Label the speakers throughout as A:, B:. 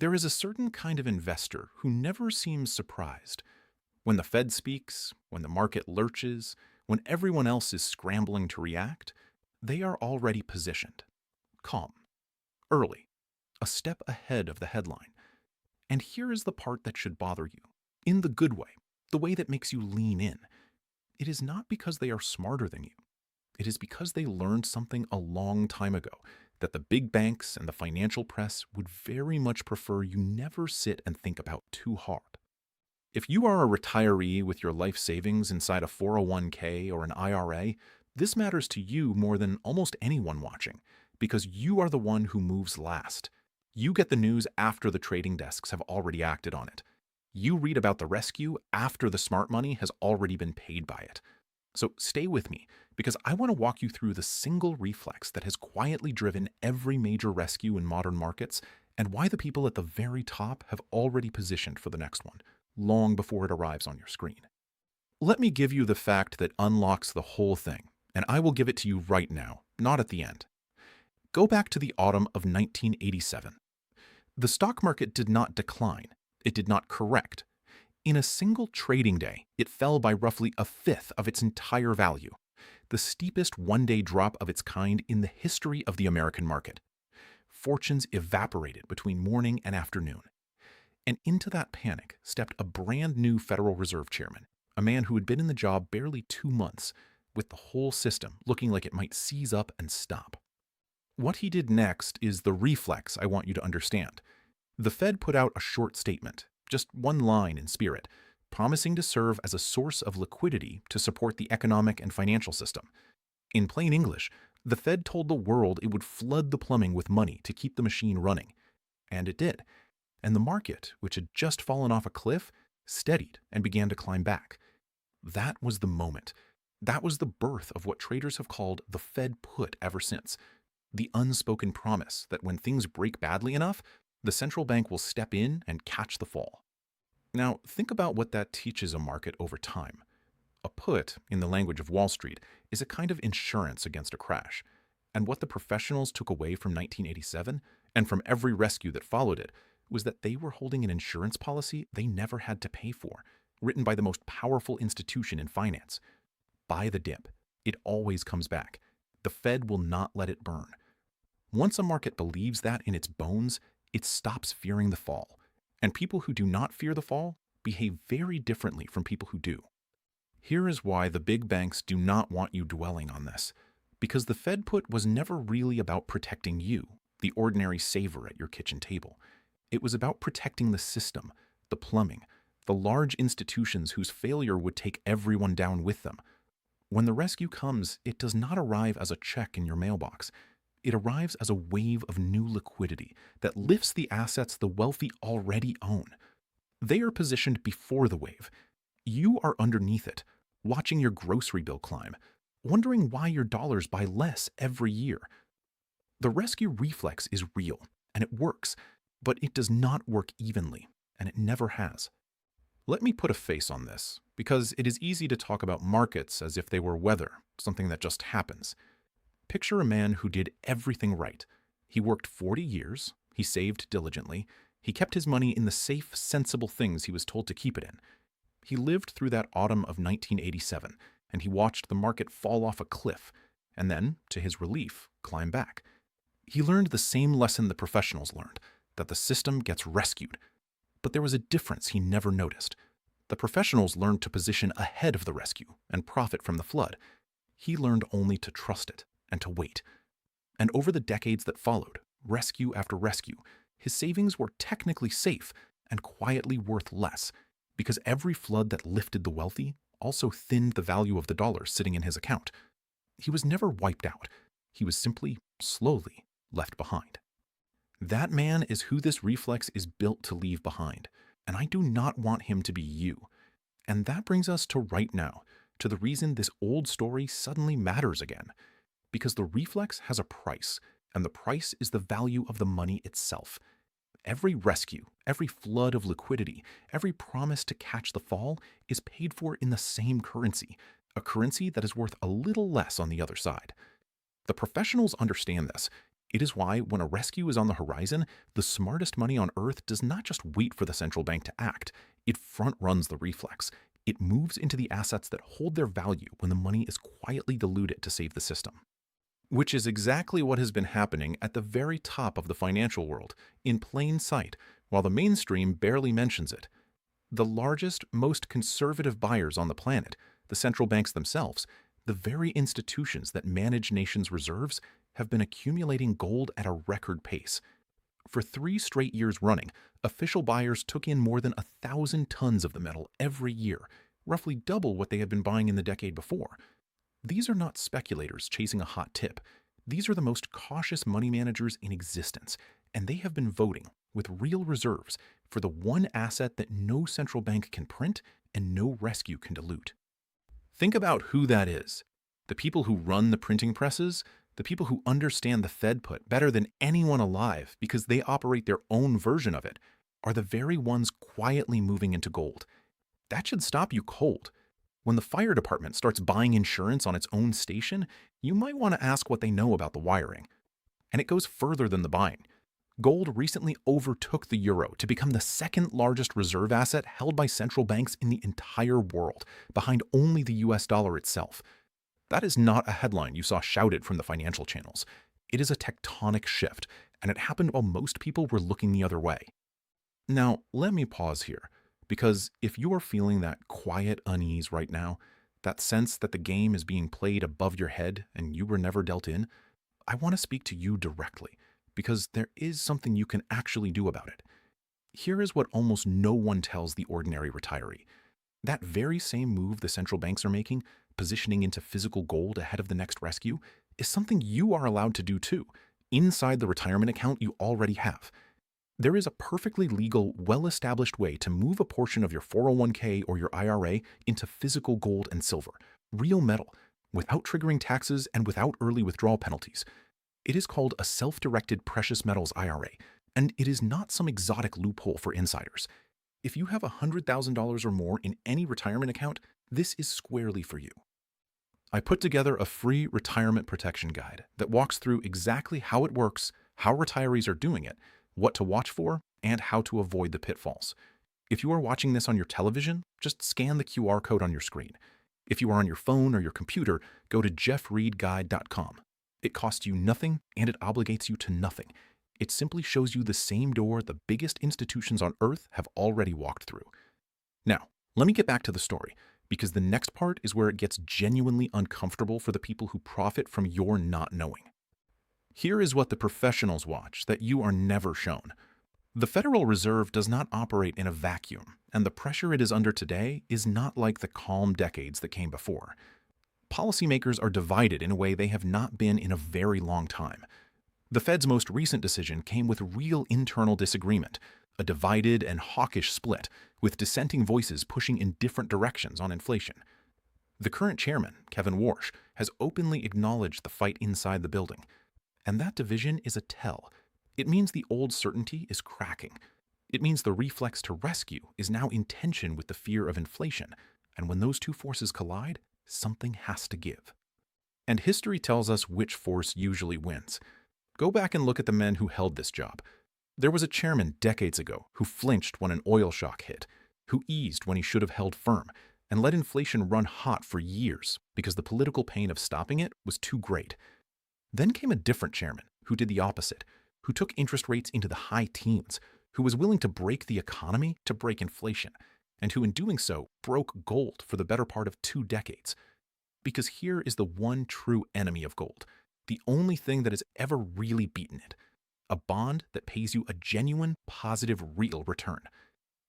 A: There is a certain kind of investor who never seems surprised. When the Fed speaks, when the market lurches, when everyone else is scrambling to react, they are already positioned, calm, early, a step ahead of the headline. And here is the part that should bother you, in the good way, the way that makes you lean in. It is not because they are smarter than you. It is because they learned something a long time ago that the big banks and the financial press would very much prefer you never sit and think about too hard. If you are a retiree with your life savings inside a 401k or an IRA, this matters to you more than almost anyone watching because you are the one who moves last. You get the news after the trading desks have already acted on it. You read about the rescue after the smart money has already been paid by it. So stay with me because I want to walk you through the single reflex that has quietly driven every major rescue in modern markets and why the people at the very top have already positioned for the next one, long before it arrives on your screen. Let me give you the fact that unlocks the whole thing, and I will give it to you right now, not at the end. Go back to the autumn of 1987. The stock market did not decline. It did not correct. In a single trading day, it fell by roughly a fifth of its entire value, the steepest one-day drop of its kind in the history of the American market. Fortunes evaporated between morning and afternoon. And into that panic stepped a brand new Federal Reserve chairman, a man who had been in the job barely 2 months, with the whole system looking like it might seize up and stop. What he did next is the reflex I want you to understand. The Fed put out a short statement, just one line in spirit, promising to serve as a source of liquidity to support the economic and financial system. In plain English, the Fed told the world it would flood the plumbing with money to keep the machine running. And it did. And the market, which had just fallen off a cliff, steadied and began to climb back. That was the moment. That was the birth of what traders have called the Fed put ever since. The unspoken promise that when things break badly enough, the central bank will step in and catch the fall. Now, think about what that teaches a market over time. A put, in the language of Wall Street, is a kind of insurance against a crash. And what the professionals took away from 1987, and from every rescue that followed it, was that they were holding an insurance policy they never had to pay for, written by the most powerful institution in finance. Buy the dip. It always comes back. The Fed will not let it burn. Once a market believes that in its bones, it stops fearing the fall. And people who do not fear the fall behave very differently from people who do. Here is why the big banks do not want you dwelling on this. Because the Fed put was never really about protecting you, the ordinary saver at your kitchen table. It was about protecting the system, the plumbing, the large institutions whose failure would take everyone down with them. When the rescue comes, it does not arrive as a check in your mailbox. It arrives as a wave of new liquidity that lifts the assets the wealthy already own. They are positioned before the wave. You are underneath it, watching your grocery bill climb, wondering why your dollars buy less every year. The rescue reflex is real, and it works, but it does not work evenly, and it never has. Let me put a face on this, because it is easy to talk about markets as if they were weather, something that just happens. Picture a man who did everything right. He worked 40 years, he saved diligently, he kept his money in the safe, sensible things he was told to keep it in. He lived through that autumn of 1987, and he watched the market fall off a cliff, and then, to his relief, climb back. He learned the same lesson the professionals learned, that the system gets rescued. But there was a difference he never noticed. The professionals learned to position ahead of the rescue and profit from the flood. He learned only to trust it and to wait. And over the decades that followed, rescue after rescue, his savings were technically safe and quietly worth less, because every flood that lifted the wealthy also thinned the value of the dollar sitting in his account. He was never wiped out. He was simply, slowly, left behind. That man is who this reflex is built to leave behind, and I do not want him to be you. And that brings us to right now, to the reason this old story suddenly matters again. Because the reflex has a price, and the price is the value of the money itself. Every rescue, every flood of liquidity, every promise to catch the fall is paid for in the same currency, a currency that is worth a little less on the other side. The professionals understand this. It is why, when a rescue is on the horizon, the smartest money on earth does not just wait for the central bank to act, it front runs the reflex. It moves into the assets that hold their value when the money is quietly diluted to save the system. Which is exactly what has been happening at the very top of the financial world, in plain sight, while the mainstream barely mentions it. The largest, most conservative buyers on the planet, the central banks themselves, the very institutions that manage nations' reserves, have been accumulating gold at a record pace. For 3 straight years running, official buyers took in more than 1,000 tons of the metal every year, roughly double what they had been buying in the decade before. These are not speculators chasing a hot tip. These are the most cautious money managers in existence, and they have been voting, with real reserves, for the one asset that no central bank can print and no rescue can dilute. Think about who that is. The people who run the printing presses, the people who understand the Fed put better than anyone alive because they operate their own version of it, are the very ones quietly moving into gold. That should stop you cold. When the fire department starts buying insurance on its own station, you might want to ask what they know about the wiring. And it goes further than the buying. Gold recently overtook the euro to become the second largest reserve asset held by central banks in the entire world, behind only the US dollar itself. That is not a headline you saw shouted from the financial channels. It is a tectonic shift, and it happened while most people were looking the other way. Now, let me pause here, because if you are feeling that quiet unease right now, that sense that the game is being played above your head and you were never dealt in, I want to speak to you directly, because there is something you can actually do about it. Here is what almost no one tells the ordinary retiree. That very same move the central banks are making, positioning into physical gold ahead of the next rescue, is something you are allowed to do too, inside the retirement account you already have. There is a perfectly legal, well-established way to move a portion of your 401k or your IRA into physical gold and silver, real metal, without triggering taxes and without early withdrawal penalties. It is called a self-directed precious metals IRA, and it is not some exotic loophole for insiders. If you have $100,000 or more in any retirement account, this is squarely for you. I put together a free retirement protection guide that walks through exactly how it works, how retirees are doing it, what to watch for, and how to avoid the pitfalls. If you are watching this on your television, just scan the QR code on your screen. If you are on your phone or your computer, go to jeffreedguide.com. It costs you nothing and it obligates you to nothing. It simply shows you the same door the biggest institutions on earth have already walked through. Now, let me get back to the story, because the next part is where it gets genuinely uncomfortable for the people who profit from your not knowing. Here is what the professionals watch that you are never shown. The Federal Reserve does not operate in a vacuum, and the pressure it is under today is not like the calm decades that came before. Policymakers are divided in a way they have not been in a very long time. The Fed's most recent decision came with real internal disagreement, a divided and hawkish split, with dissenting voices pushing in different directions on inflation. The current chairman, Kevin Warsh, has openly acknowledged the fight inside the building. And that division is a tell. It means the old certainty is cracking. It means the reflex to rescue is now in tension with the fear of inflation, and when those two forces collide, something has to give. And history tells us which force usually wins. Go back and look at the men who held this job. There was a chairman decades ago who flinched when an oil shock hit, who eased when he should have held firm, and let inflation run hot for years because the political pain of stopping it was too great. Then came a different chairman who did the opposite, who took interest rates into the high teens, who was willing to break the economy to break inflation, and who in doing so broke gold for the better part of 2 decades. Because here is the one true enemy of gold, the only thing that has ever really beaten it: a bond that pays you a genuine, positive, real return.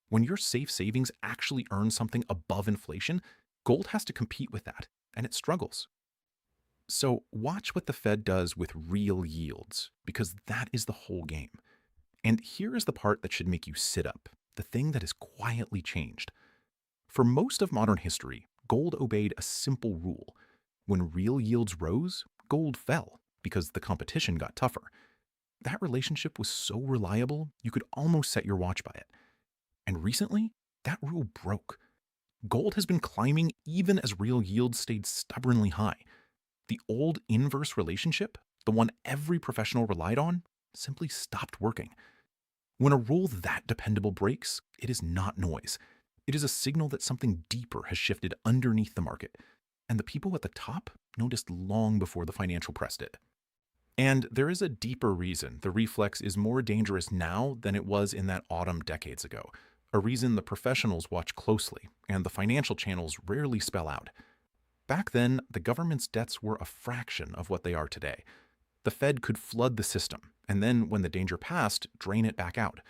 A: When your safe savings actually earn something above inflation, gold has to compete with that, and it struggles. So watch what the Fed does with real yields, because that is the whole game. And here is the part that should make you sit up, the thing that has quietly changed. For most of modern history, gold obeyed a simple rule. When real yields rose, gold fell, because the competition got tougher. That relationship was so reliable, you could almost set your watch by it. And recently, that rule broke. Gold has been climbing even as real yields stayed stubbornly high. The old inverse relationship, the one every professional relied on, simply stopped working. When a rule that dependable breaks, it is not noise. It is a signal that something deeper has shifted underneath the market, and the people at the top noticed long before the financial press did. And there is a deeper reason the reflex is more dangerous now than it was in that autumn decades ago, a reason the professionals watch closely and the financial channels rarely spell out. Back then, the government's debts were a fraction of what they are today. The Fed could flood the system, and then, when the danger passed, drain it back out.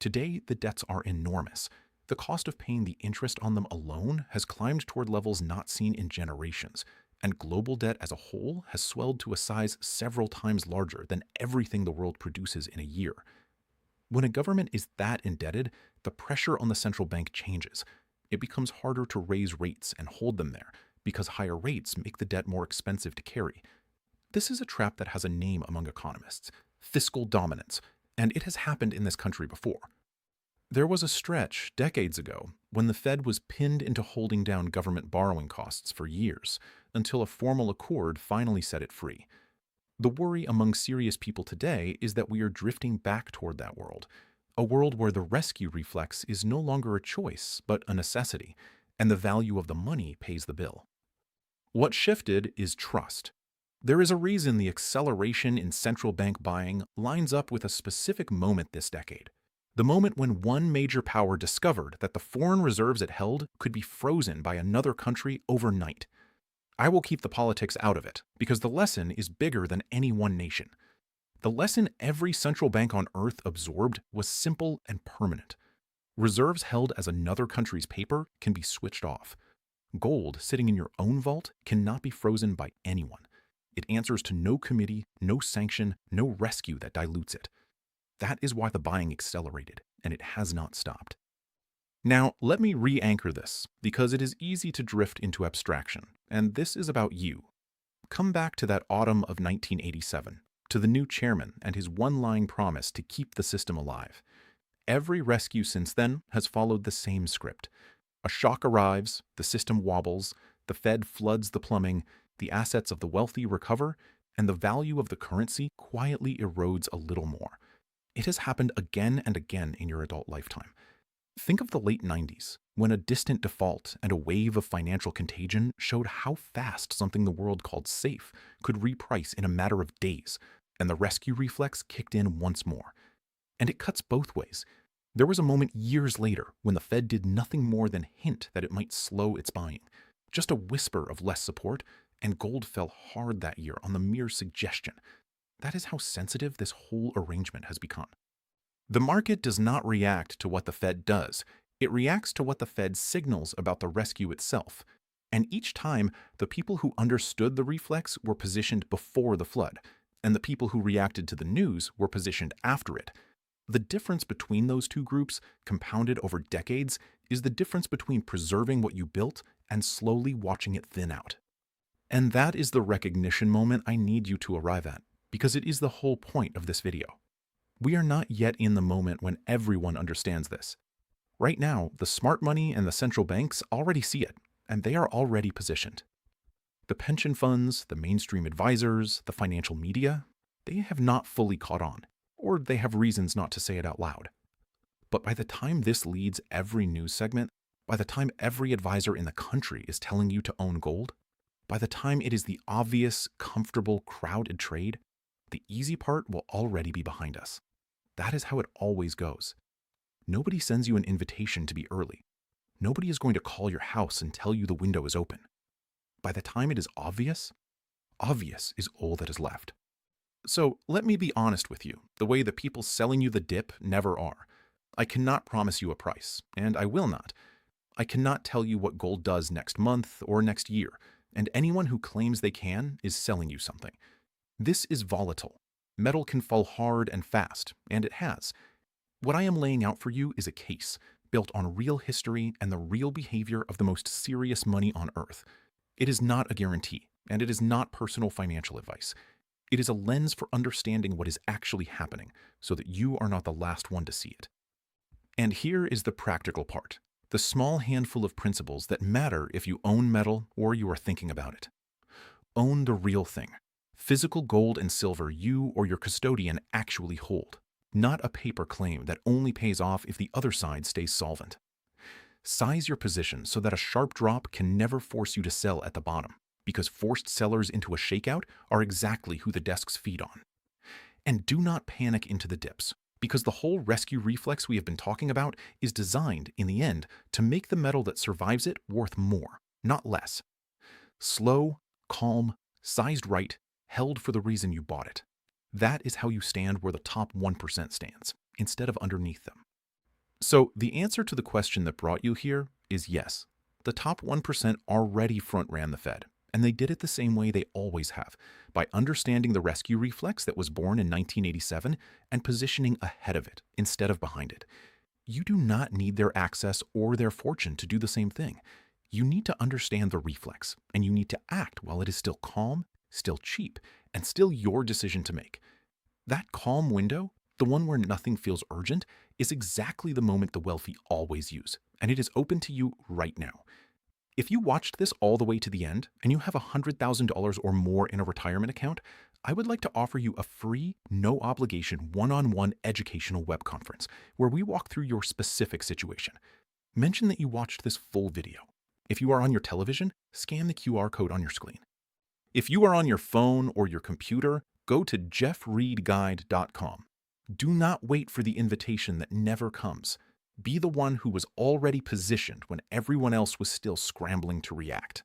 A: Today, the debts are enormous. The cost of paying the interest on them alone has climbed toward levels not seen in generations, and global debt as a whole has swelled to a size several times larger than everything the world produces in a year. When a government is that indebted, the pressure on the central bank changes. It becomes harder to raise rates and hold them there, because higher rates make the debt more expensive to carry. This is a trap that has a name among economists: fiscal dominance, and it has happened in this country before. There was a stretch decades ago when the Fed was pinned into holding down government borrowing costs for years, until a formal accord finally set it free. The worry among serious people today is that we are drifting back toward that world, a world where the rescue reflex is no longer a choice, but a necessity, and the value of the money pays the bill. What shifted is trust. There is a reason the acceleration in central bank buying lines up with a specific moment this decade. The moment when one major power discovered that the foreign reserves it held could be frozen by another country overnight. I will keep the politics out of it, because the lesson is bigger than any one nation. The lesson every central bank on earth absorbed was simple and permanent. Reserves held as another country's paper can be switched off. Gold sitting in your own vault cannot be frozen by anyone. It answers to no committee, no sanction, no rescue that dilutes it. That is why the buying accelerated, and it has not stopped. Now, let me re-anchor this, because it is easy to drift into abstraction, and this is about you. Come back to that autumn of 1987, to the new chairman and his one-line promise to keep the system alive. Every rescue since then has followed the same script. A shock arrives, the system wobbles, the Fed floods the plumbing, the assets of the wealthy recover, and the value of the currency quietly erodes a little more. It has happened again and again in your adult lifetime. Think of the late 90s, when a distant default and a wave of financial contagion showed how fast something the world called safe could reprice in a matter of days, and the rescue reflex kicked in once more. And it cuts both ways. There was a moment years later when the Fed did nothing more than hint that it might slow its buying. Just a whisper of less support, and gold fell hard that year on the mere suggestion. That is how sensitive this whole arrangement has become. The market does not react to what the Fed does. It reacts to what the Fed signals about the rescue itself. And each time, the people who understood the reflex were positioned before the flood, and the people who reacted to the news were positioned after it. The difference between those two groups, compounded over decades, is the difference between preserving what you built and slowly watching it thin out. And that is the recognition moment I need you to arrive at, because it is the whole point of this video. We are not yet in the moment when everyone understands this. Right now, the smart money and the central banks already see it, and they are already positioned. The pension funds, the mainstream advisors, the financial media, they have not fully caught on, or they have reasons not to say it out loud. But by the time this leads every news segment, by the time every advisor in the country is telling you to own gold, by the time it is the obvious, comfortable, crowded trade, the easy part will already be behind us. That is how it always goes. Nobody sends you an invitation to be early. Nobody is going to call your house and tell you the window is open. By the time it is obvious is all that is left. So let me be honest with you, the way the people selling you the dip never are. I cannot promise you a price, and I will not. I cannot tell you what gold does next month or next year, and anyone who claims they can is selling you something. This is volatile. Metal can fall hard and fast, and it has. What I am laying out for you is a case built on real history and the real behavior of the most serious money on earth. It is not a guarantee, and it is not personal financial advice. It is a lens for understanding what is actually happening, so that you are not the last one to see it. And here is the practical part, the small handful of principles that matter if you own metal or you are thinking about it. Own the real thing. Physical gold and silver you or your custodian actually hold, not a paper claim that only pays off if the other side stays solvent. Size your position so that a sharp drop can never force you to sell at the bottom, because forced sellers into a shakeout are exactly who the desks feed on. And do not panic into the dips, because the whole rescue reflex we have been talking about is designed, in the end, to make the metal that survives it worth more, not less. Slow, calm, sized right, held for the reason you bought it. That is how you stand where the top 1% stands, instead of underneath them. So the answer to the question that brought you here is yes. The top 1% already front-ran the Fed, and they did it the same way they always have, by understanding the rescue reflex that was born in 1987 and positioning ahead of it instead of behind it. You do not need their access or their fortune to do the same thing. You need to understand the reflex, and you need to act while it is still calm, still cheap, and still your decision to make. That calm window, the one where nothing feels urgent, is exactly the moment the wealthy always use, and it is open to you right now. If you watched this all the way to the end and you have $100,000 or more in a retirement account, I would like to offer you a free, no obligation, one-on-one educational web conference where we walk through your specific situation. Mention that you watched this full video. If you are on your television, scan the QR code on your screen. If you are on your phone or your computer, go to jeffreedguide.com. Do not wait for the invitation that never comes. Be the one who was already positioned when everyone else was still scrambling to react.